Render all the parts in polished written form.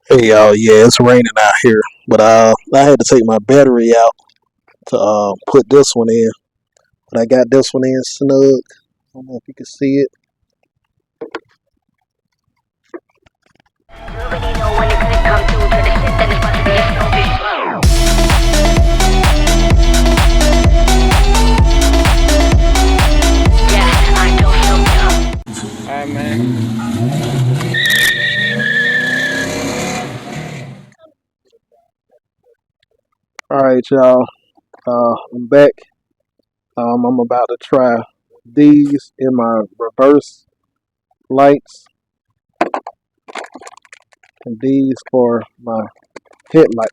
Hey y'all, yeah, it's raining out here, but I had to take my battery out to put this one in. But I got this one in snug. I don't know if you can see it. Alright, man. All right, y'all. I'm back. I'm about to try these in my reverse lights and these for my headlight.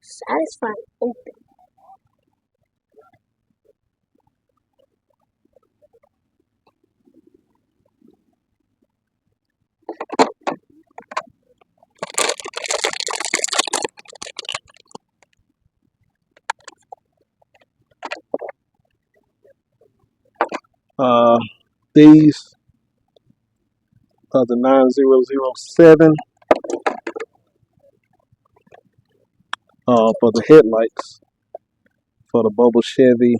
Satisfying open. Uh, these are the 9007 for the headlights for the Bubble Chevy.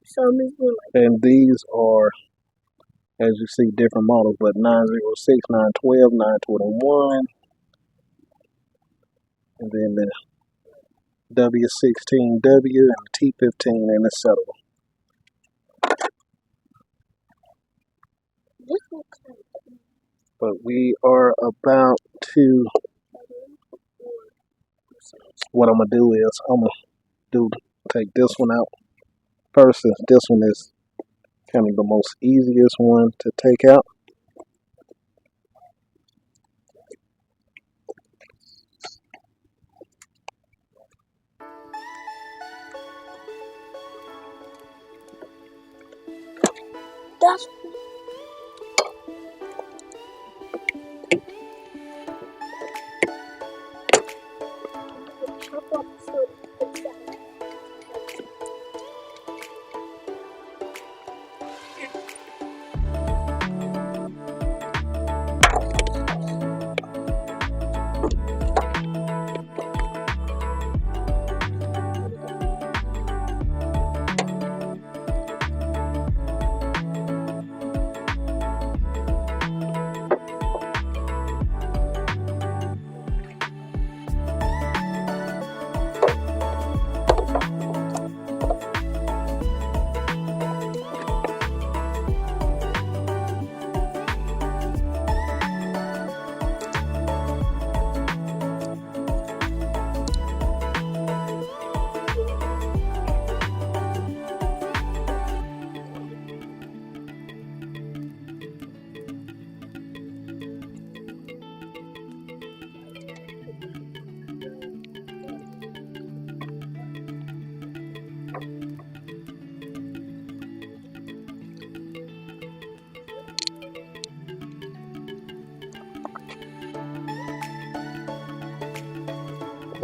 So Miss Blue, And these are, as you see, different models, but 906, 912, 921, and then the W16W and the T15, and etc. this looks like But we are about to, what I'm going to do is, I'm going to take this one out first, since this one is kind of the most easiest one to take out. that's chop up so it's that.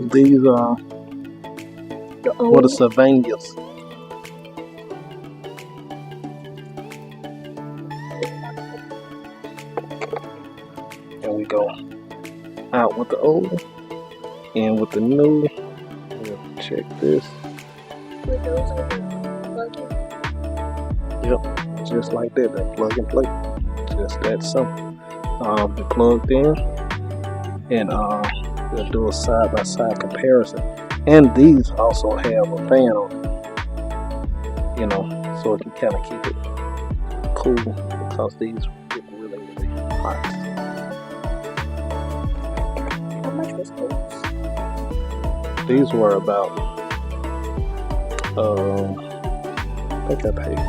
These are The for the old Sylvanias. And we go out with the old and with the new. We'll check this. with those are the plug-in. Yep, just like that. They plug and play. Just that simple. They're plugged in, and we'll do a side by side comparison. And these also have a fan on it, so it can kind of keep it cool, because these get really, really hot. How much was those? These were about, I think I paid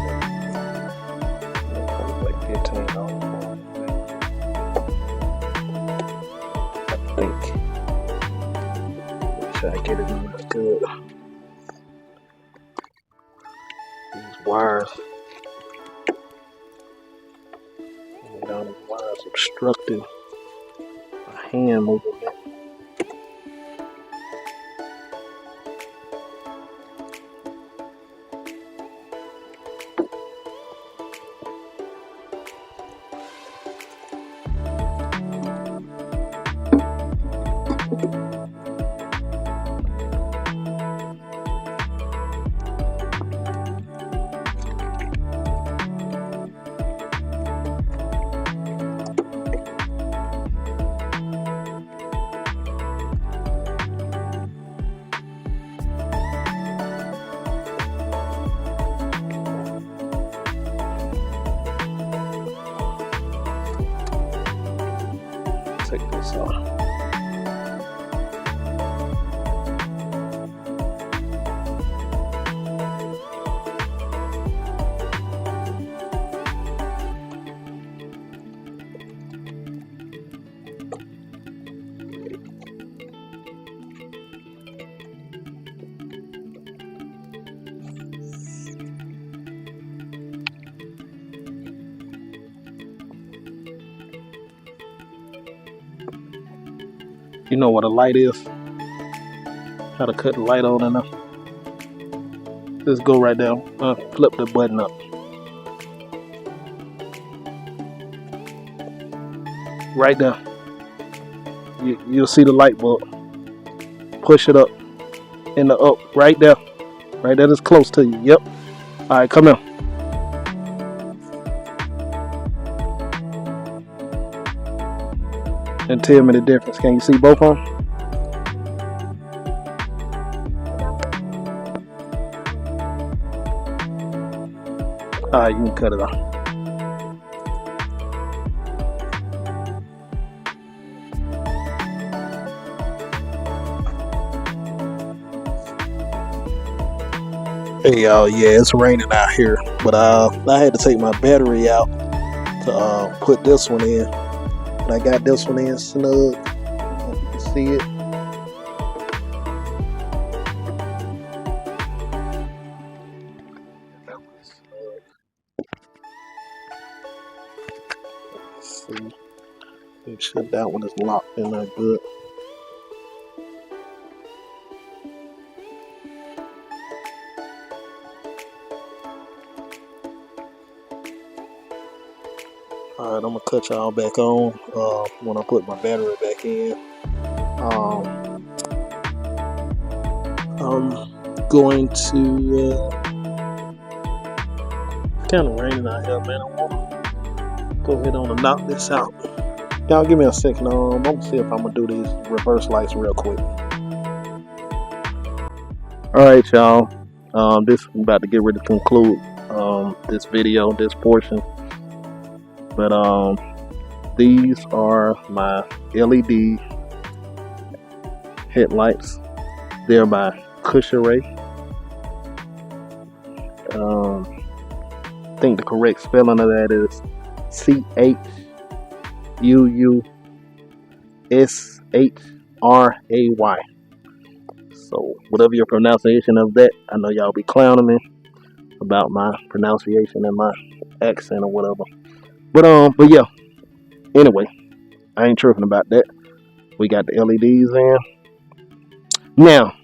like $15. I think. Try to get it in good. These wires, down the wires obstructing my hand movement. Take this off. You know what a light is? How to cut the light on and off. Just go right there, flip the button up. Right there. You'll see the light bulb. Push it up in the up. Right there. Right there is close to you. Yep. Alright, come here. And tell me the difference. Can you see both of them? Alright, you can cut it off. Hey y'all, yeah, it's raining out here, but I had to take my battery out to put this one in. And I got this one in snug. I don't know if you can see it. That one's snug. Let's see. Make sure that one is locked in there good. Alright, I'm gonna cut y'all back on when I put my battery back in. I'm going to it's kind of raining out here, man. I want to go ahead on and knock this out. Y'all give me a second. I'm gonna see if I'm gonna do these reverse lights real quick. Alright, y'all. This I'm about to get ready to conclude this video, this portion. But these are my LED headlights. They're by Cusheray. I think the correct spelling of that is Chuushray. So whatever your pronunciation of that, I know y'all be clowning me about my pronunciation and my accent or whatever. But yeah. Anyway, I ain't tripping about that. We got the LEDs in. Now,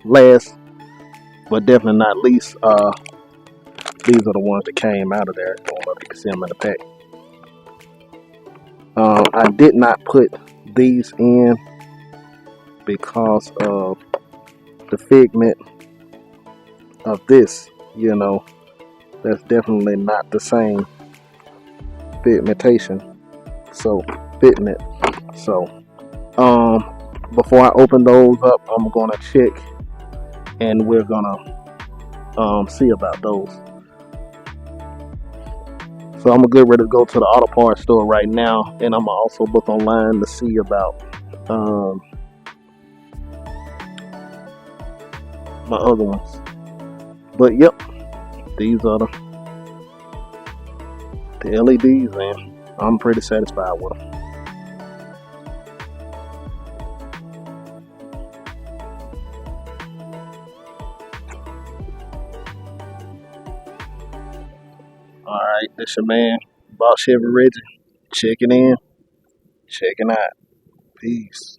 last but definitely not least, these are the ones that came out of there. I don't know if you can see them in the pack. I did not put these in because of the figment of this. You know, that's definitely not the same fitment. So, before I open those up, I'm gonna check, and we're gonna see about those. So I'm gonna get ready to go to the auto parts store right now, and I'm gonna also look online to see about my other ones. But yep, these are the LEDs, and I'm pretty satisfied with them. Alright, this your man, Bubble Chevy Reggie. Checking in, checking out. Peace.